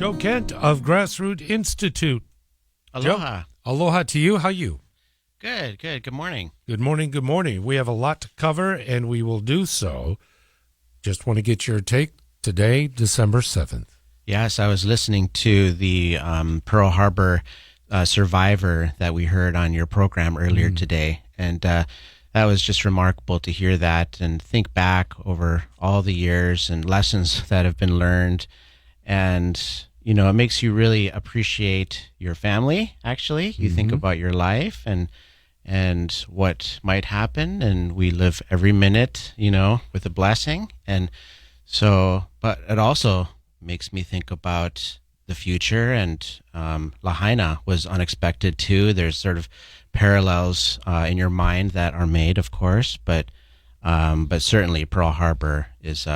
Joe Kent of Grassroot Institute. Aloha. Joe, aloha to you. How you? Good. Good morning. Good morning. Good morning. We have a lot to cover, and we will do so. Just want to get your take today, December 7th. Yes, I was listening to the Pearl Harbor survivor that we heard on your program earlier today, and that was just remarkable to hear that and think back over all the years and lessons that have been learned. And, you know, it makes you really appreciate your family, actually. You think about your life and what might happen, and we live every minute, you know, with a blessing. And so, but it also makes me think about the future, and Lahaina was unexpected too. There's sort of parallels in your mind that are made, of course, but certainly Pearl Harbor is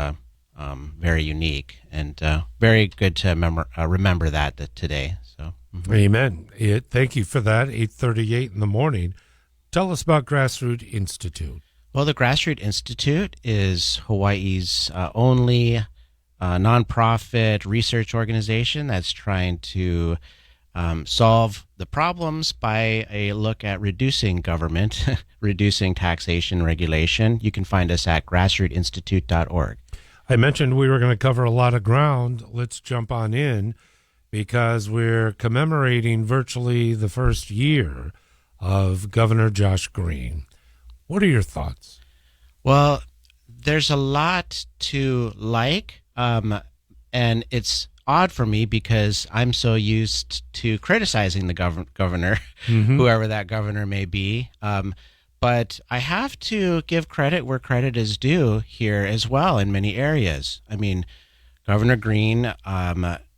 very unique, and very good to remember that today. So, Amen. Thank you for that. 8:38 in the morning. Tell us about Grassroot Institute. Well, the Grassroot Institute is Hawaii's only nonprofit research organization that's trying to solve the problems by a look at reducing government, reducing taxation regulation. You can find us at grassrootinstitute.org. I mentioned we were going to cover a lot of ground. Let's jump on in because we're commemorating virtually the first year of Governor Josh Green. What are your thoughts? Well, there's a lot to like, and it's odd for me because I'm so used to criticizing the governor, whoever that governor may be. But I have to give credit where credit is due here as well in many areas. I mean, Governor Green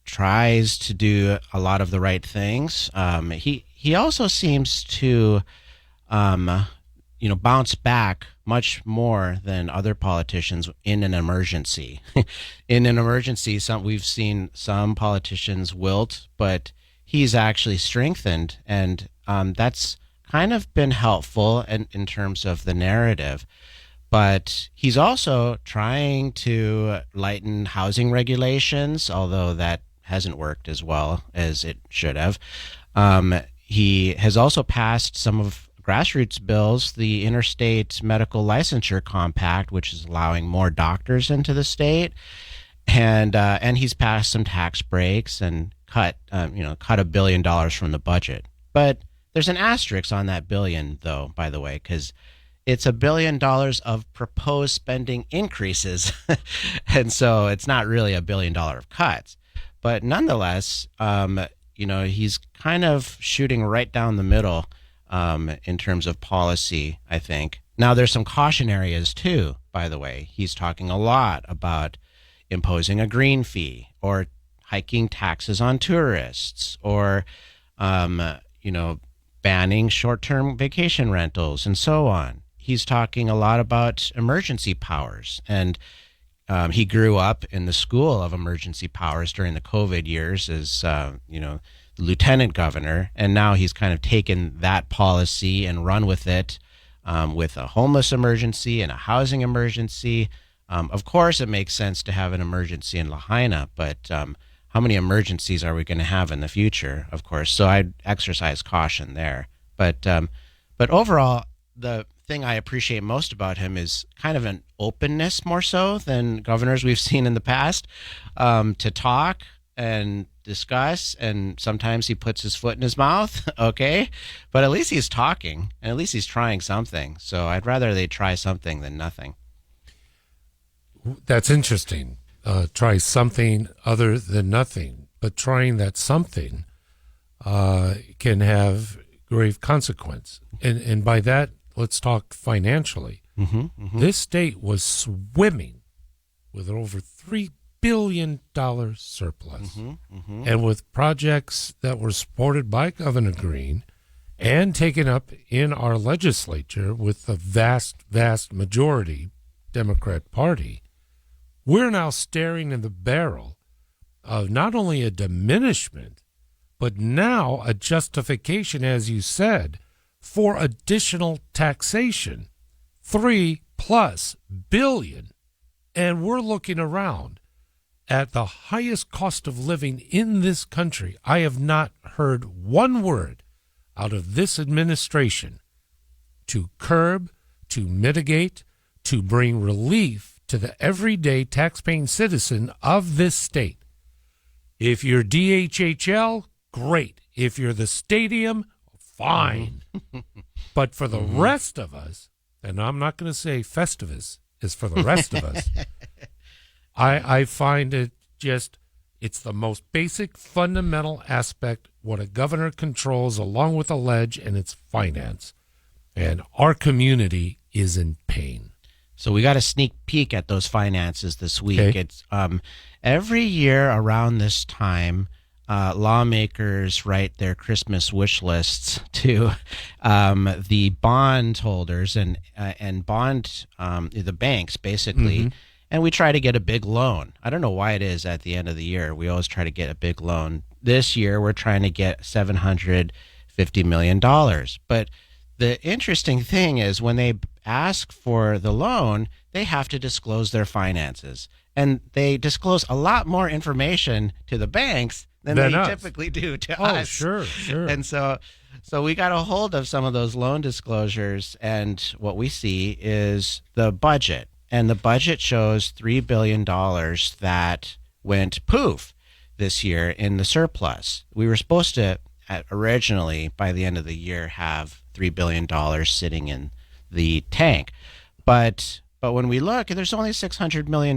tries to do a lot of the right things. He also seems to, bounce back much more than other politicians in an emergency. In an emergency, we've seen some politicians wilt, but he's actually strengthened, and that's kind of been helpful in terms of the narrative. But he's also trying to lighten housing regulations, although that hasn't worked as well as it should have. He has also passed some of Grassroots bills, the Interstate Medical Licensure Compact, which is allowing more doctors into the state, and he's passed some tax breaks and cut $1 billion from the budget. But there's an asterisk on that billion, though, by the way, because it's $1 billion of proposed spending increases, and so it's not really $1 billion of cuts. But nonetheless, he's kind of shooting right down the middle in terms of policy, I think. Now, there's some caution areas, too, by the way. He's talking a lot about imposing a green fee or hiking taxes on tourists or, banning short-term vacation rentals and so on. He's talking a lot about emergency powers, and he grew up in the school of emergency powers during the COVID years as, lieutenant governor, and now he's kind of taken that policy and run with it with a homeless emergency and a housing emergency. Of course, it makes sense to have an emergency in Lahaina, but how many emergencies are we going to have in the future, of course? So I'd exercise caution there. But overall, the thing I appreciate most about him is kind of an openness more so than governors we've seen in the past, to talk and discuss, and sometimes he puts his foot in his mouth, okay? But at least he's talking, and at least he's trying something. So I'd rather they try something than nothing. That's interesting. Try something other than nothing, but trying that something can have grave consequence. And by that, let's talk financially. This state was swimming with an over $3 billion surplus. And with projects that were supported by Governor Green and taken up in our legislature with the vast, vast majority Democrat Party, we're now staring in the barrel of not only a diminishment, but now a justification, as you said, for additional taxation, $3+ billion. And we're looking around at the highest cost of living in this country, I have not heard one word out of this administration to curb, to mitigate, to bring relief to the everyday taxpaying citizen of this state. If you're DHHL, great. If you're the stadium, fine. But for the rest of us, and I'm not going to say Festivus is for the rest of us, I find it just, it's the most basic, fundamental aspect, what a governor controls along with a ledge, and it's finance. And our community is in pain. So we got a sneak peek at those finances this week. Okay. It's every year around this time, lawmakers write their Christmas wish lists to the bond holders and bond the banks basically, and we try to get a big loan. I don't know why it is at the end of the year we always try to get a big loan. This year we're trying to get $750 million, but the interesting thing is when they ask for the loan, they have to disclose their finances. And they disclose a lot more information to the banks than they us. Typically do to Oh, us. sure. And so we got a hold of some of those loan disclosures, and what we see is the budget. And the budget shows $3 billion that went poof this year in the surplus. We were supposed to originally, by the end of the year, have $3 billion sitting in the tank. But when we look, there's only $600 million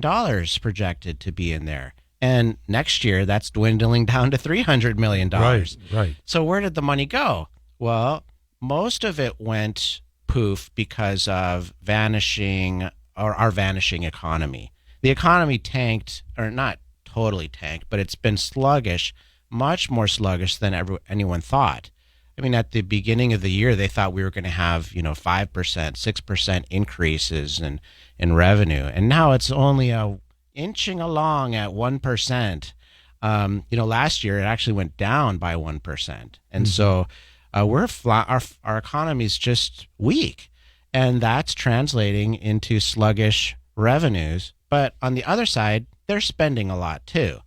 projected to be in there. And next year, that's dwindling down to $300 million. Right. So where did the money go? Well, most of it went poof because of our vanishing economy. The economy tanked, or not totally tanked, but it's been sluggish, much more sluggish than anyone thought. I mean, at the beginning of the year, they thought we were going to have, 5%, 6% increases in revenue. And now it's only inching along at 1%. Last year it actually went down by 1%. And so we're flat. Our economy is just weak. And that's translating into sluggish revenues. But on the other side, they're spending a lot too.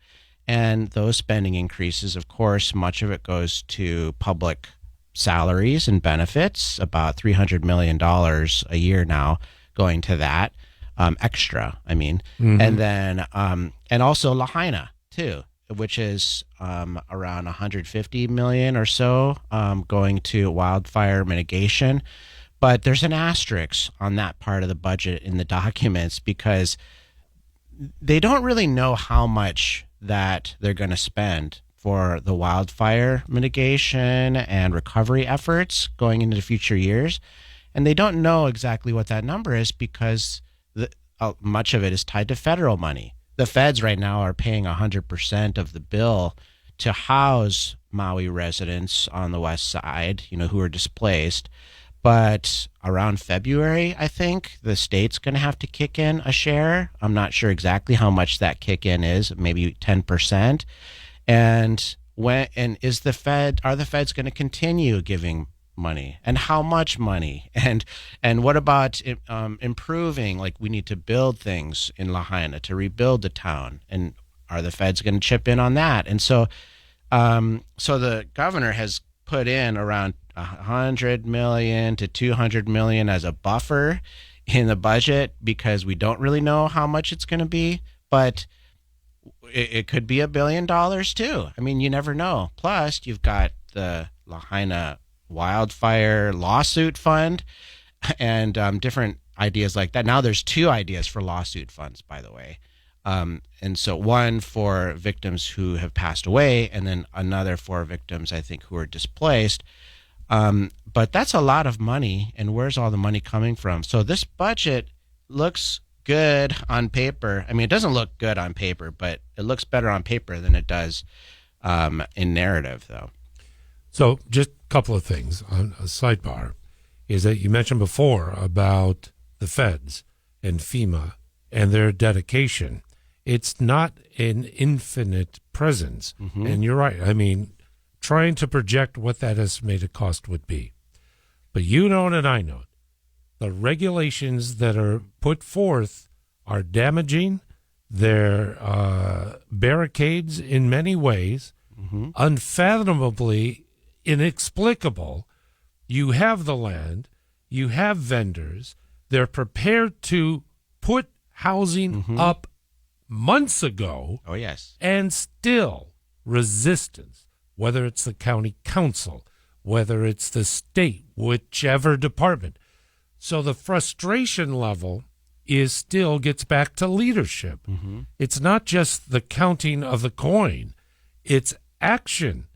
And those spending increases, of course, much of it goes to public salaries and benefits, about $300 million a year now going to that, extra, I mean. And then, and also Lahaina too, which is around $150 million or so going to wildfire mitigation. But there's an asterisk on that part of the budget in the documents because they don't really know how much that they're going to spend for the wildfire mitigation and recovery efforts going into future years. And they don't know exactly what that number is because much of it is tied to federal money. The feds right now are paying 100% of the bill to house Maui residents on the west side, who are displaced. But around February, I think the state's going to have to kick in a share. I'm not sure exactly how much that kick in is, maybe 10%. And are the feds going to continue giving money, and how much money, and what about improving? Like, we need to build things in Lahaina to rebuild the town, and are the feds going to chip in on that? And so the governor has put in around $100 million to $200 million as a buffer in the budget because we don't really know how much it's going to be, but it could be $1 billion too. I mean, you never know. Plus, you've got the Lahaina wildfire lawsuit fund and different ideas like that. Now there's 2 ideas for lawsuit funds, by the way. And so one for victims who have passed away, and then another for victims, I think, who are displaced. But that's a lot of money, and where's all the money coming from? So this budget looks good on paper. I mean, it doesn't look good on paper, but it looks better on paper than it does in narrative, though. So just a couple of things on a sidebar is that you mentioned before about the feds and FEMA and their dedication. It's not an infinite presence. And you're right. I mean, trying to project what that estimated cost would be. But you know it and I know it. The regulations that are put forth are damaging. They're barricades in many ways, unfathomably inexplicable. You have the land, you have vendors, they're prepared to put housing up months ago. Oh, yes. And still resistance, whether it's the county council, whether it's the state, whichever department. So the frustration level is still gets back to leadership. It's not just the counting of the coin, it's action.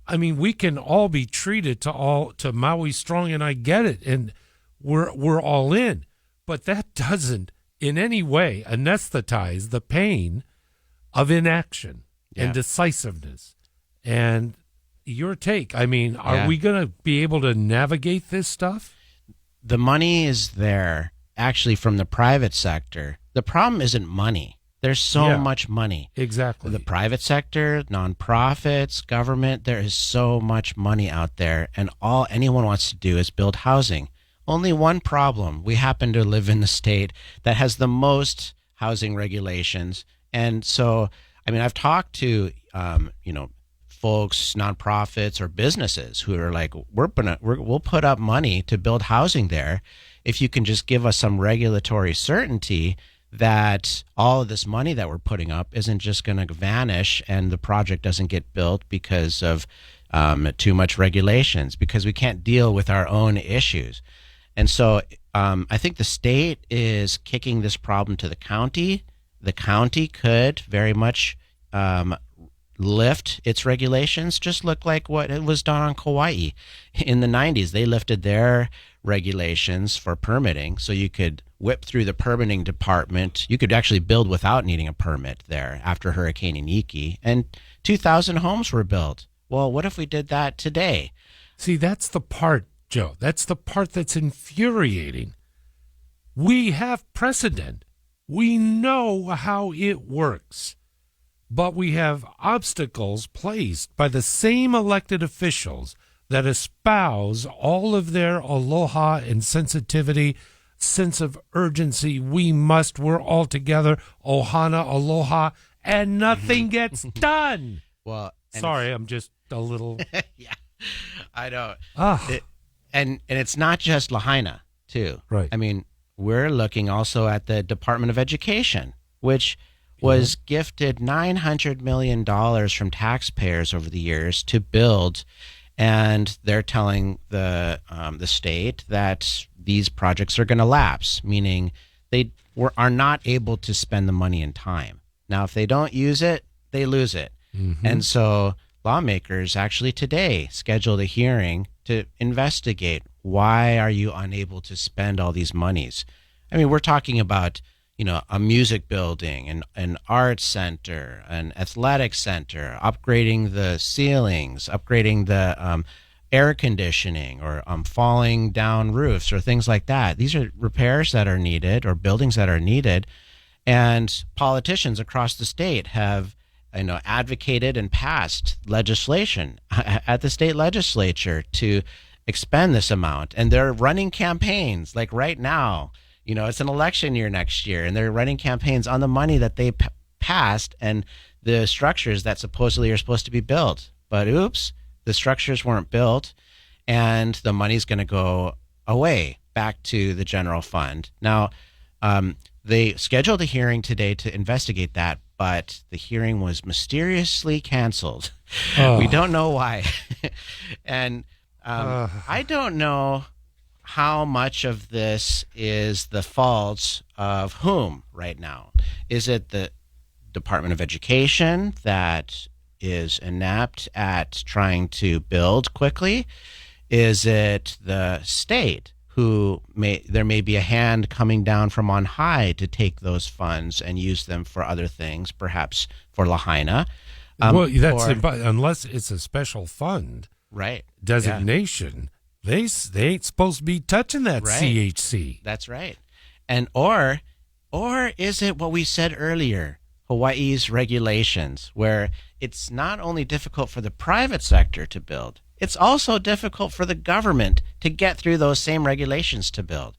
I mean, we can all be treated to Maui Strong, and I get it, and we're all in, but that doesn't in any way anesthetize the pain of inaction and decisiveness. And your take, I mean, are we going to be able to navigate this stuff? The money is there, actually, from the private sector. The problem isn't money. There's so much money. Exactly. The private sector, nonprofits, government, there is so much money out there, and all anyone wants to do is build housing. Only one problem. We happen to live in the state that has the most housing regulations. And so, I mean, I've talked to, folks, nonprofits or businesses who are like, we'll put up money to build housing there if you can just give us some regulatory certainty that all of this money that we're putting up isn't just going to vanish and the project doesn't get built because of too much regulations, because we can't deal with our own issues. And so I think the state is kicking this problem to the county. The county could very much lift its regulations. Just look like what it was done on Kauai in the 90s. They lifted their regulations for permitting, so you could whip through the permitting department. You could actually build without needing a permit there after Hurricane Iniki, and 2,000 homes were built. Well, what if we did that today? See, that's the part, Joe. That's the part that's infuriating. We have precedent. We know how it works. But we have obstacles placed by the same elected officials that espouse all of their aloha and sensitivity, sense of urgency. We're all together, ohana, aloha, and nothing gets done. Well, sorry, I'm just a little. Yeah, I know. Ah. And it's not just Lahaina, too. Right. I mean, we're looking also at the Department of Education, which was gifted $900 million from taxpayers over the years to build, and they're telling the state that these projects are going to lapse, meaning they are not able to spend the money in time. Now, if they don't use it, they lose it. And so lawmakers actually today scheduled a hearing to investigate, why are you unable to spend all these monies? I mean, we're talking about, a music building, an arts center, an athletic center, upgrading the ceilings, upgrading the air conditioning, or falling down roofs or things like that. These are repairs that are needed, or buildings that are needed. And politicians across the state have advocated and passed legislation at the state legislature to expend this amount. And they're running campaigns like right now. It's an election year next year, and they're running campaigns on the money that they passed and the structures that supposedly are supposed to be built. But oops, the structures weren't built, and the money's going to go away back to the general fund. Now, they scheduled a hearing today to investigate that, but the hearing was mysteriously canceled. We don't know why. And I don't know how much of this is the fault of whom right now. Is it the Department of Education that is inept at trying to build quickly? Is it the state who there may be a hand coming down from on high to take those funds and use them for other things, perhaps for Lahaina? Unless it's a special fund, right? Designation. They ain't supposed to be touching that CHC. That's right. And or is it what we said earlier, Hawaii's regulations, where it's not only difficult for the private sector to build, it's also difficult for the government to get through those same regulations to build.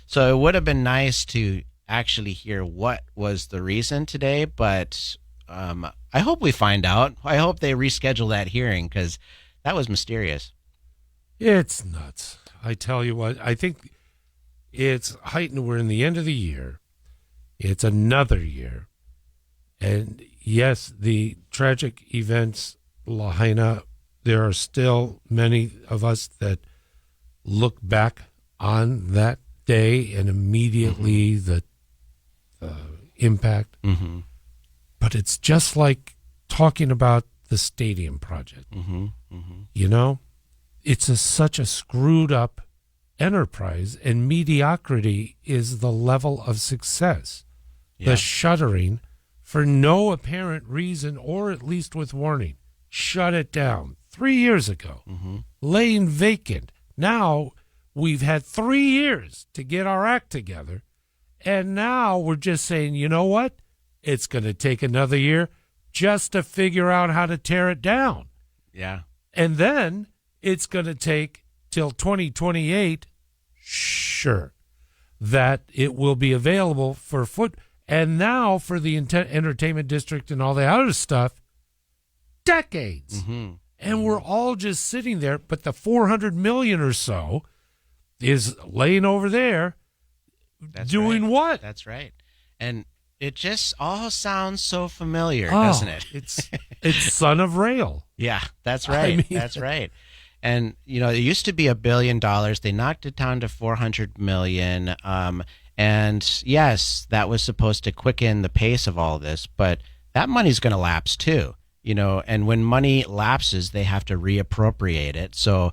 So it would have been nice to actually hear what was the reason today, but I hope we find out. I hope they reschedule that hearing because that was mysterious. It's nuts. I tell you what, I think it's heightened. We're in the end of the year. It's another year. And yes, the tragic events, Lahaina, there are still many of us that look back on that day and immediately the impact. Mm-hmm. But it's just like talking about the stadium project. Mm-hmm. Mm-hmm. You know, it's such a screwed up enterprise, and mediocrity is the level of success. Yeah. The shuttering, for no apparent reason, or at least with warning, shut it down 3 years ago, laying vacant. Now we've had 3 years to get our act together, and now we're just saying, you know what? It's going to take another year just to figure out how to tear it down. Yeah. And then it's going to take till 2028, sure, that it will be available for foot. And now for the entertainment district and all the other stuff, decades. Mm-hmm. And we're all just sitting there, but the 400 million or so is laying over there. That's doing right. what? That's right. And it just all sounds so familiar, Oh, doesn't it? It's Son of Rail. Yeah, that's right. That's right. And, you know, it used to be $1 billion. They knocked it down to 400 million. And yes, that was supposed to quicken the pace of all this, but that money's going to lapse too, you know, and when money lapses, they have to reappropriate it. So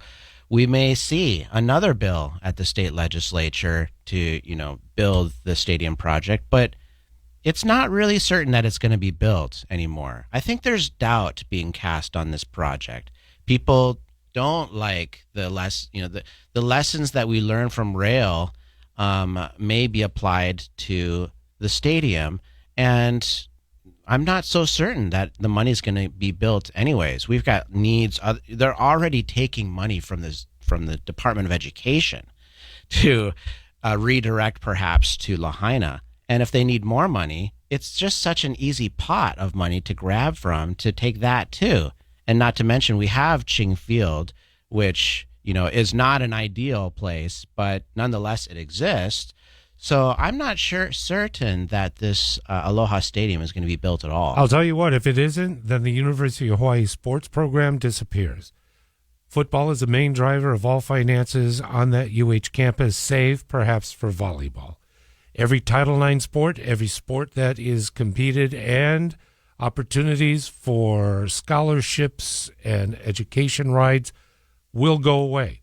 we may see another bill at the state legislature to, you know, build the stadium project, but it's not really certain that it's going to be built anymore. I think there's doubt being cast on this project. People don't like the lessons that we learn from rail may be applied to the stadium, and I'm not so certain that the money's going to be built anyways. We've got needs. They're already taking money from the Department of Education to redirect perhaps to Lahaina. And if they need more money, it's just such an easy pot of money to grab from to take that too. And not to mention we have Ching Field, which, you know, is not an ideal place, but nonetheless it exists. So I'm not certain that this Aloha Stadium is going to be built at all. I'll tell you what, if it isn't, then the University of Hawaii sports program disappears. Football is the main driver of all finances on that UH campus, save perhaps for volleyball. Every Title IX sport, every sport that is competed, and opportunities for scholarships and education rides will go away.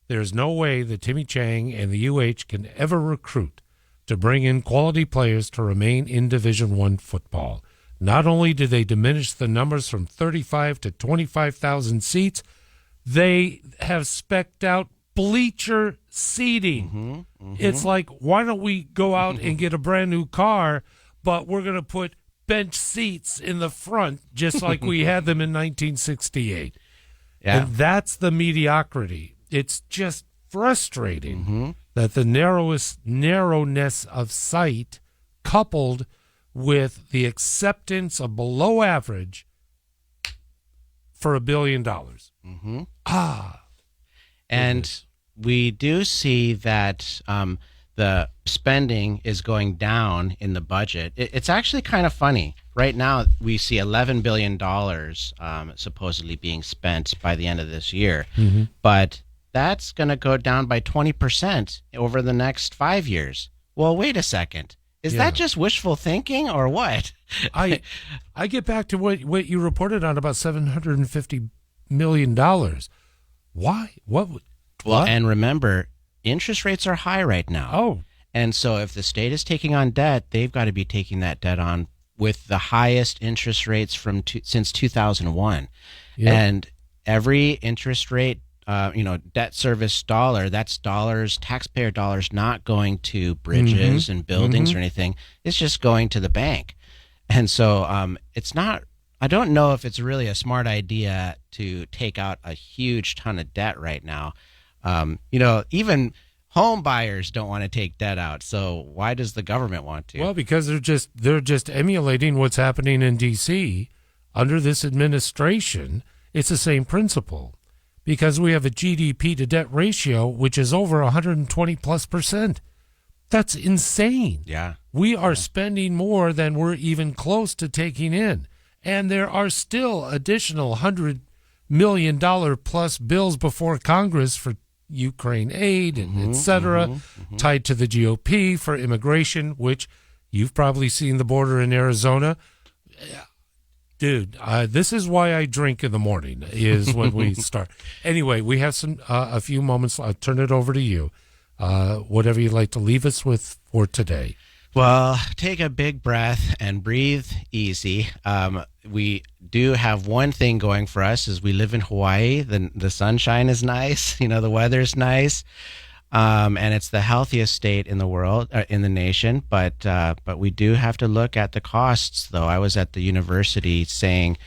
There's no way that Timmy Chang and the UH can ever recruit to bring in quality players to remain in Division I football. Not only do they diminish the numbers from 35 to 25,000 seats, they have specced out bleacher seating. It's like, why don't we go out and get a brand new car, but we're going to put bench seats in the front just like we had them in 1968. Yeah. And that's the mediocrity. It's just frustrating that the narrowness of sight coupled with the acceptance of below average for $1 billion. And we do see that the spending is going down in the budget. It's actually kind of funny. Right now, we see $11 billion supposedly being spent by the end of this year. But that's going to go down by 20% over the next 5 years. Well, wait a second. Is that just wishful thinking or what? I get back to what you reported on about $750 million. Why? What? Well, and remember, interest rates are high right now. Oh. And so if the state is taking on debt, they've got to be taking that debt on with the highest interest rates since 2001. Yep. And every interest rate, debt service dollar, that's dollars, taxpayer dollars, not going to bridges and buildings or anything. It's just going to the bank. And so it's not, I don't know if it's really a smart idea to take out a huge ton of debt right now. Even home buyers don't want to take debt out. So why does the government want to? Well, because they're just emulating what's happening in D.C. under this administration. It's the same principle, because we have a GDP to debt ratio which is over 120+%. That's insane. Yeah. We are spending more than we're even close to taking in, and there are still additional $100 million plus bills before Congress for Ukraine aid and et cetera, tied to the GOP for immigration, which you've probably seen the border in Arizona. Dude, this is why I drink in the morning, is when we start. Anyway, we have a few moments. I'll turn it over to you. Whatever you'd like to leave us with for today. Well, take a big breath and breathe easy. We do have one thing going for us: is we live in Hawaii. The sunshine is nice. The weather's nice, and it's the healthiest state in the world, in the nation. But we do have to look at the costs, though. I was at the university saying,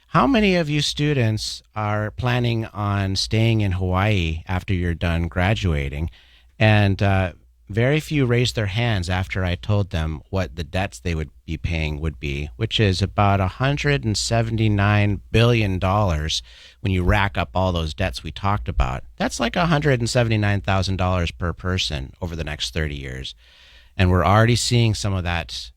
how many of you students are planning on staying in Hawaii after you're done graduating? And very few raised their hands after I told them what the debts they would be paying would be, which is about $179 billion when you rack up all those debts we talked about. That's like $179,000 per person over the next 30 years. And we're already seeing some of that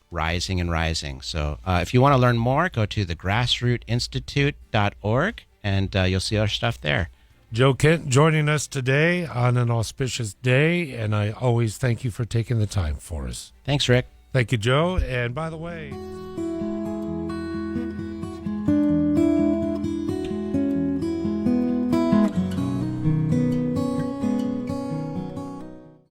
rising and rising. So if you want to learn more, go to thegrassrootinstitute.org, and you'll see our stuff there. Joe Kent joining us today on an auspicious day, and I always thank you for taking the time for us. Thanks, Rick. Thank you, Joe. And by the way...